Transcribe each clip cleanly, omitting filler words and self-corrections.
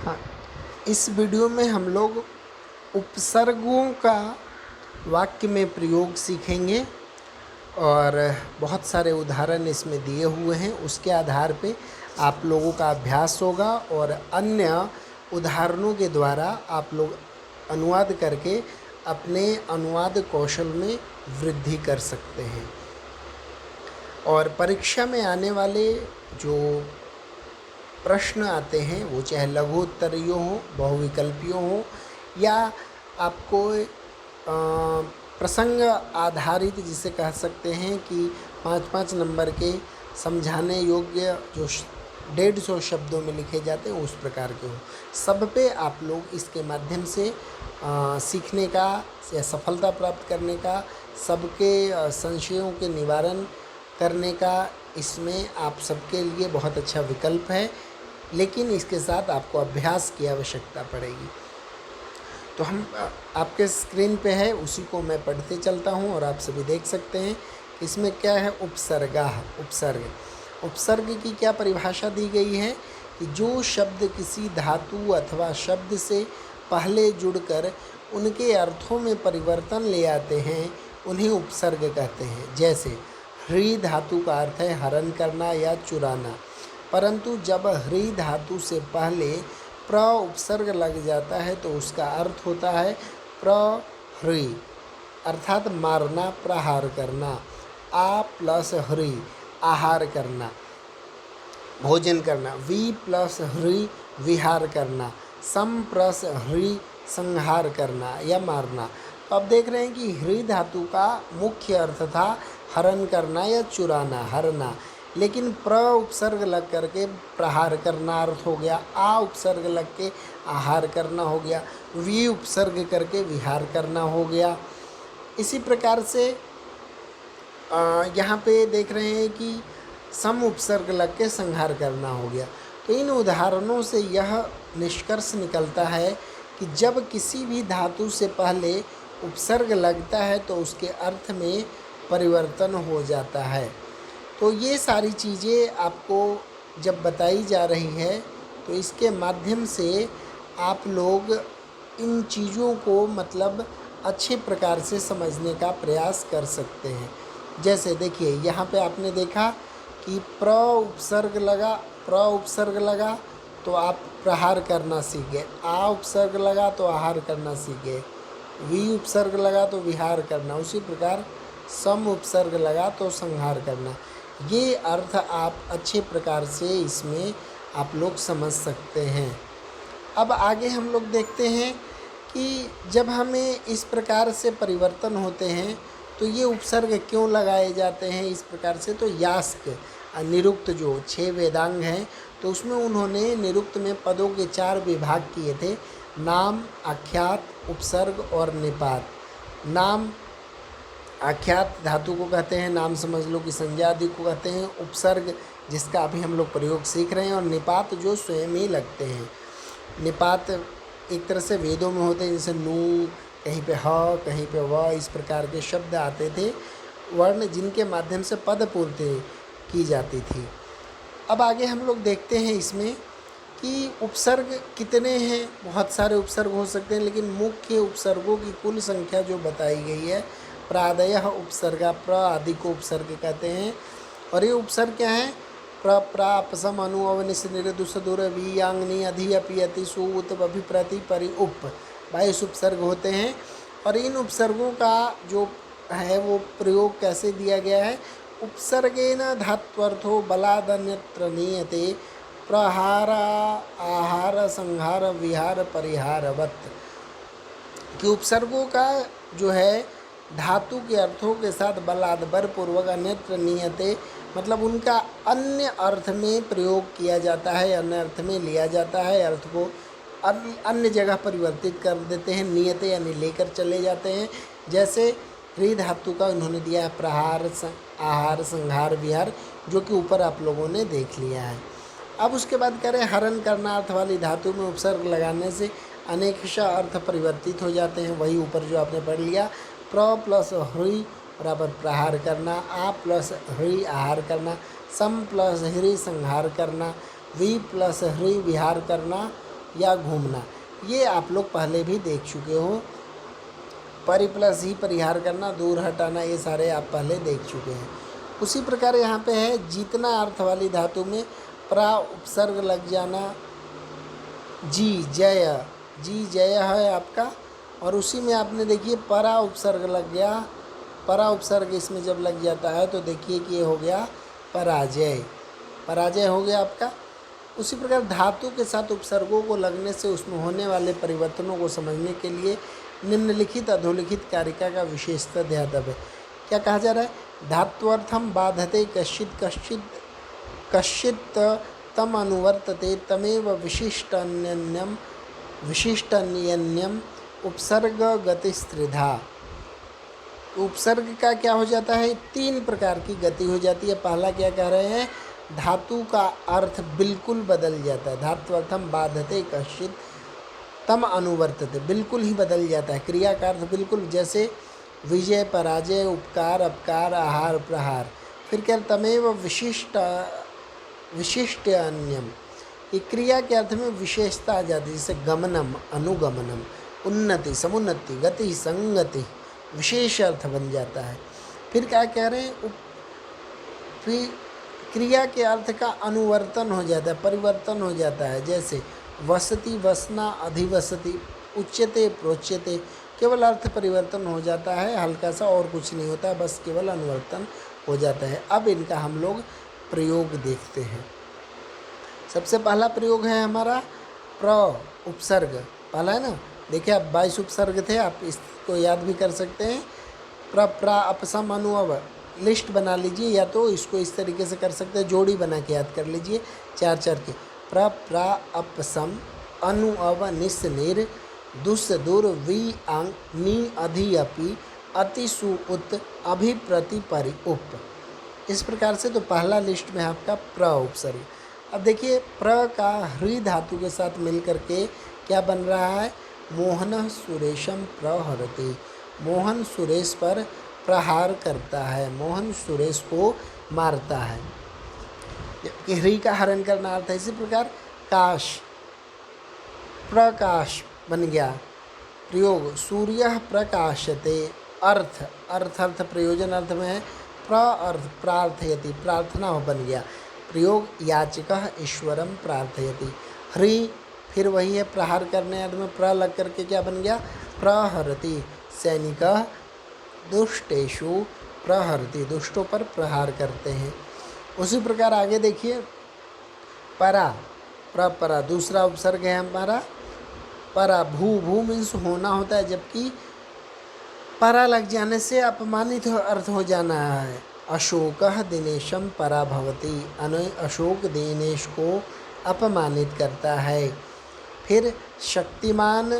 हाँ, इस वीडियो में हम लोग उपसर्गों का वाक्य में प्रयोग सीखेंगे और बहुत सारे उदाहरण इसमें दिए हुए हैं। उसके आधार पे आप लोगों का अभ्यास होगा और अन्य उदाहरणों के द्वारा आप लोग अनुवाद करके अपने अनुवाद कौशल में वृद्धि कर सकते हैं। और परीक्षा में आने वाले जो प्रश्न आते हैं वो चाहे लघु उत्तरीय हो, बहुविकल्पीय हो या आपको प्रसंग आधारित जिसे कह सकते हैं कि 5-5 नंबर के समझाने योग्य जो 150 शब्दों में लिखे जाते हैं उस प्रकार के हो, सब पे आप लोग इसके माध्यम से सीखने का या सफलता प्राप्त करने का, सबके संशयों के निवारण करने का इसमें आप सबके लिए बहुत अच्छा विकल्प है। लेकिन इसके साथ आपको अभ्यास की आवश्यकता पड़ेगी। तो हम आपके स्क्रीन पे है, उसी को मैं पढ़ते चलता हूँ और आप सभी देख सकते हैं इसमें क्या है। उपसर्ग की क्या परिभाषा दी गई है कि जो शब्द किसी धातु अथवा शब्द से पहले जुड़कर उनके अर्थों में परिवर्तन ले आते हैं उन्हें उपसर्ग कहते हैं। जैसे ह्री धातु का अर्थ है हरण करना या चुराना, परंतु जब ह्री धातु से पहले प्र उपसर्ग लग जाता है तो उसका अर्थ होता है प्रह्री, अर्थात मारना, प्रहार करना। आ प्लस ह्री आहार करना, भोजन करना। वी प्लस ह्री विहार करना। सम प्लस ह्री संहार करना या मारना। तो अब देख रहे हैं कि ह्री धातु का मुख्य अर्थ था हरण करना या चुराना, हरना, लेकिन प्र उपसर्ग लग करके प्रहार करना अर्थ हो गया, आ उपसर्ग लग के आहार करना हो गया, वी उपसर्ग करके विहार करना हो गया। इसी प्रकार से यहाँ पे देख रहे हैं कि सम उपसर्ग लग के संहार करना हो गया। तो इन उदाहरणों से यह निष्कर्ष निकलता है कि जब किसी भी धातु से पहले उपसर्ग लगता है तो उसके अर्थ में परिवर्तन हो जाता है। तो ये सारी चीज़ें आपको जब बताई जा रही है तो इसके माध्यम से आप लोग इन चीज़ों को मतलब अच्छे प्रकार से समझने का प्रयास कर सकते हैं। जैसे देखिए यहाँ पे आपने देखा कि प्र उपसर्ग लगा तो आप प्रहार करना सीख गए, आ उपसर्ग लगा तो आहार करना सीख गए, वी उपसर्ग लगा तो विहार करना, उसी प्रकार सम उपसर्ग लगा तो संहार करना। ये अर्थ आप अच्छे प्रकार से इसमें आप लोग समझ सकते हैं। अब आगे हम लोग देखते हैं कि जब हमें इस प्रकार से परिवर्तन होते हैं तो ये उपसर्ग क्यों लगाए जाते हैं इस प्रकार से। तो यास्क निरुक्त जो 6 वेदांग हैं तो उसमें उन्होंने निरुक्त में पदों के 4 विभाग किए थे, नाम, आख्यात, उपसर्ग और निपात। नाम आख्यात धातु को कहते हैं, नाम समझ लो कि संज्ञा आदि को कहते हैं, उपसर्ग जिसका अभी हम लोग प्रयोग सीख रहे हैं, और निपात जो स्वयं ही लगते हैं। निपात एक तरह से वेदों में होते हैं, जैसे नू, कहीं पे ह, कहीं पे व, इस प्रकार के शब्द आते थे, वर्ण जिनके माध्यम से पद पूर्ति की जाती थी। अब आगे हम लोग देखते हैं इसमें कि उपसर्ग कितने हैं। बहुत सारे उपसर्ग हो सकते हैं, लेकिन मुख्य उपसर्गों की कुल संख्या जो बताई गई है, प्रादयः उपसर्गा, प्र आदि को उपसर्ग कहते हैं। और ये उपसर्ग क्या है? प्र, प्रा, पसम, अनु, अवनिश, निरदुष, दुर, वी, यांग, नि, अधि, अपि, अति, सु, उत, अभि, प्रति, परि, उप, 22 उपसर्ग होते हैं। और इन उपसर्गों का जो है वो प्रयोग कैसे दिया गया है? उपसर्गेन धात्वर्थो बलादन्यत्र नीयते, प्रहार, आहार, संहार, विहार, परिहारवत्। कि उपसर्गों का जो है धातु के अर्थों के साथ बलाद बलपूर्वक अन्यत्र नीयते, मतलब उनका अन्य अर्थ में प्रयोग किया जाता है, अन्य अर्थ में लिया जाता है, अर्थ को अन्य जगह परिवर्तित कर देते हैं। नियते यानी लेकर चले जाते हैं। जैसे ह्री धातु का उन्होंने दिया है प्रहार, आहार, संहार, विहार, जो कि ऊपर आप लोगों ने देख लिया है। अब उसके बाद कह रहे हैं हरण करना अर्थ वाली धातु में उपसर्ग लगाने से अनेकशः अर्थ परिवर्तित हो जाते हैं। वही ऊपर जो आपने पढ़ लिया, प्र प्लस ह्री बराबर प्रहार करना, आ प्लस ह्री आहार करना, सम प्लस ह्री संहार करना, वी प्लस ह्री विहार करना, या घूमना, ये आप लोग पहले भी देख चुके हो। परि प्लस ही परिहार करना, दूर हटाना, ये सारे आप पहले देख चुके हैं। उसी प्रकार यहाँ पे है जीतना अर्थ वाली धातु में प्रा उपसर्ग लग जाना, जी जय, जी जय है आपका, और उसी में आपने देखिए परा उपसर्ग लग गया। परा उपसर्ग इसमें जब लग जाता है तो देखिए कि ये हो गया पराजय, पराजय हो गया आपका। उसी प्रकार धातु के साथ उपसर्गों को लगने से उसमें होने वाले परिवर्तनों को समझने के लिए निम्नलिखित अधोलिखित कारिका का विशेषतः ध्यातव्य है। क्या कहा जा रहा है? धात्वर्थम बाधते कश्चित कश्चित कश्चित तम अनुवर्तते तमेव विशिष्टन्यन्यम उपसर्ग गतिस्त्रिधा। उपसर्ग का क्या हो जाता है? 3 प्रकार की गति हो जाती है। पहला क्या कह रहे हैं? धातु का अर्थ बिल्कुल बदल जाता है। धात्वर्थम बाधते कश्चित तम अनुवर्तते, बिल्कुल ही बदल जाता है। क्रिया का अर्थ बिल्कुल, जैसे विजय, पराजय, उपकार, अपकार, आहार, प्रहार। फिर क्या? तमेव विशिष्ट अन्यम, ये क्रिया के अर्थ में विशेषता आ जाती है, जैसे गमनम, अनुगमनम, उन्नति, समुन्नति, गति, संगति, विशेष अर्थ बन जाता है। फिर क्या कह रहे हैं? फिर क्रिया के अर्थ का अनुवर्तन हो जाता है, परिवर्तन हो जाता है, जैसे वसति, वसना, अधिवसति, उच्यते, प्रोच्यते, केवल अर्थ परिवर्तन हो जाता है, हल्का सा, और कुछ नहीं होता, बस केवल अनुवर्तन हो जाता है। अब इनका हम लोग प्रयोग देखते हैं। सबसे पहला प्रयोग है हमारा प्र उपसर्ग, पहला है ना, देखिए आप 22 उपसर्ग थे, आप इसको याद भी कर सकते हैं। प्र प्रा अपसम अनु अव, लिस्ट बना लीजिए, या तो इसको इस तरीके से कर सकते हैं, जोड़ी बना के याद कर लीजिए 4-4 के। प्र प्रा अपसम अनु अव निस निर दुस दुर वी अंग नी अधि अपि अति सु उत अभि प्रति परि उप। इस प्रकार से तो पहला लिस्ट में आपका प्र उपसर्ग। अब देखिए प्र का ह्री धातु के साथ मिल करके क्या बन रहा है? मोहन सुरेशम प्रहरति, मोहन सुरेश पर प्रहार करता है, मोहन सुरेश को मारता है। जबकि ह्री का हरण करना अर्थ है। इसी प्रकार काश, प्रकाश बन गया प्रयोग, सूर्य प्रकाशते, अर्थ, अर्थ प्रयोजन अर्थ में है, अर्थ प्रार्थयति, प्रार्थना बन गया प्रयोग, याचकः ईश्वरम प्रार्थयति। ह्री फिर वही है प्रहार करने अर्थ में, प्र लग करके क्या बन गया? प्रहरति, सैनिकः दुष्टेषु प्रहरति, दुष्टों पर प्रहार करते हैं। उसी प्रकार आगे देखिए परा, प्रपरा दूसरा उपसर्ग है हमारा परा। भू, भू मीन्स होना होता है, जबकि परा लग जाने से अपमानित अर्थ हो जाना है। अशोकः दिनेशम परा भवति, अशोक दिनेश को अपमानित करता है। फिर शक्तिमान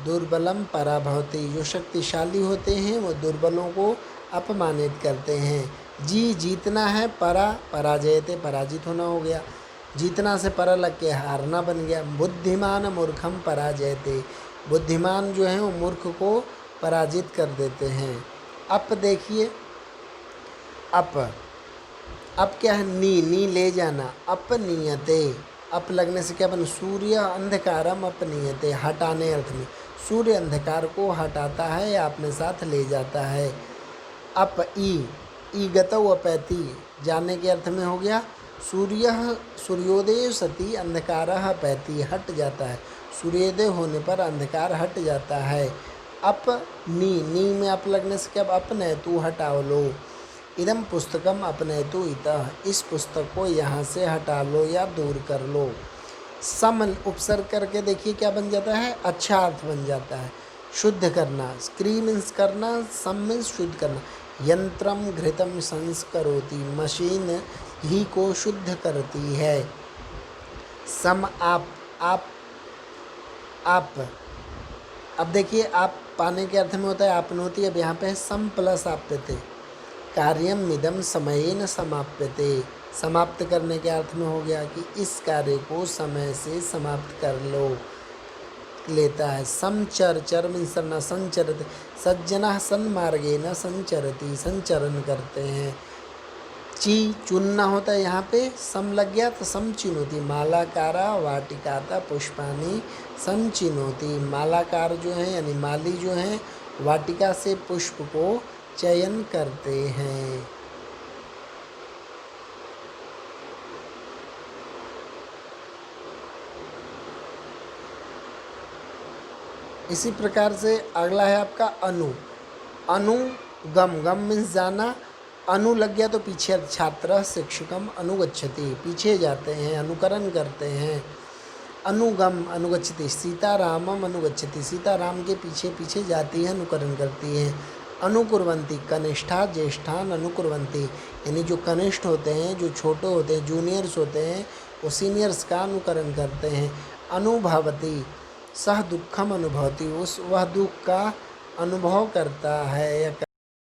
दुर्बलम परा भवति, जो शक्तिशाली होते हैं वो दुर्बलों को अपमानित करते हैं। जी जीतना है, परा पराजयते, पराजित होना हो गया, जीतना से परा लग के हारना बन गया। बुद्धिमान मूर्खम पराजयते, बुद्धिमान जो है वो मूर्ख को पराजित कर देते हैं। अप देखिए, अप क्या है? नी ले जाना, अपनीयते, अप लगने से क्या बन? सूर्य अंधकारम अपनीयते, हटाने अर्थ में, सूर्य अंधकार को हटाता है या अपने साथ ले जाता है। अप ई गतौ अपैति, जाने के अर्थ में हो गया। सूर्योदय सति अंधकारः अपैति, हट जाता है, सूर्योदय होने पर अंधकार हट जाता है। अप नी में अप लगने से क्या? अपने तू हटाओ लो। इदम पुस्तकम अपने तू इतः, इस पुस्तक को यहाँ से हटा लो या दूर कर लो। सम उपसर्ग करके देखिए क्या बन जाता है? अच्छा अर्थ बन जाता है, शुद्ध करना। स्क्री मीन्स करना, सम मीन्स शुद्ध करना। यंत्रम घृतम संस्करोति, मशीन ही को शुद्ध करती है। सम आप अब देखिए आप पाने के अर्थ में होता है आपनोति, अब यहाँ पे है सम प्लस आप्यते, कार्यम इदम समयेन समाप्यते, समाप्त करने के अर्थ में हो गया कि इस कार्य को समय से समाप्त कर लो, लेता है। समचर, चर मीन्स न संचरते, सज्जना सन्मार्गे न संचरति, संचरण करते हैं। ची चुनना होता है, यहाँ पे सम लग गया तो समचिनोति। मालाकारा वाटिकाता पुष्पाणि समचिनोति। मालाकार जो हैं यानी माली जो हैं वाटिका से पुष्प को चयन करते हैं। इसी प्रकार से अगला है आपका अनु। अनुगम, गम मीन्स जाना, अनु लग गया तो पीछे छात्र शिक्षकम अनुगच्छति, पीछे जाते हैं, अनुकरण करते हैं। अनुगम अनुगच्छति, सीतारामम अनुगच्छति, सीताराम के पीछे पीछे जाती है, अनुकरण करती है। अनुकुर्वन्ति, कनिष्ठा ज्येष्ठान अनुकुर्वन्ति, यानी जो कनिष्ठ होते हैं, जो छोटे होते हैं, जूनियर्स होते हैं, वो सीनियर्स का अनुकरण करते हैं। अनुभवति, सह दुखम अनुभवति, वह दुख का अनुभव करता है या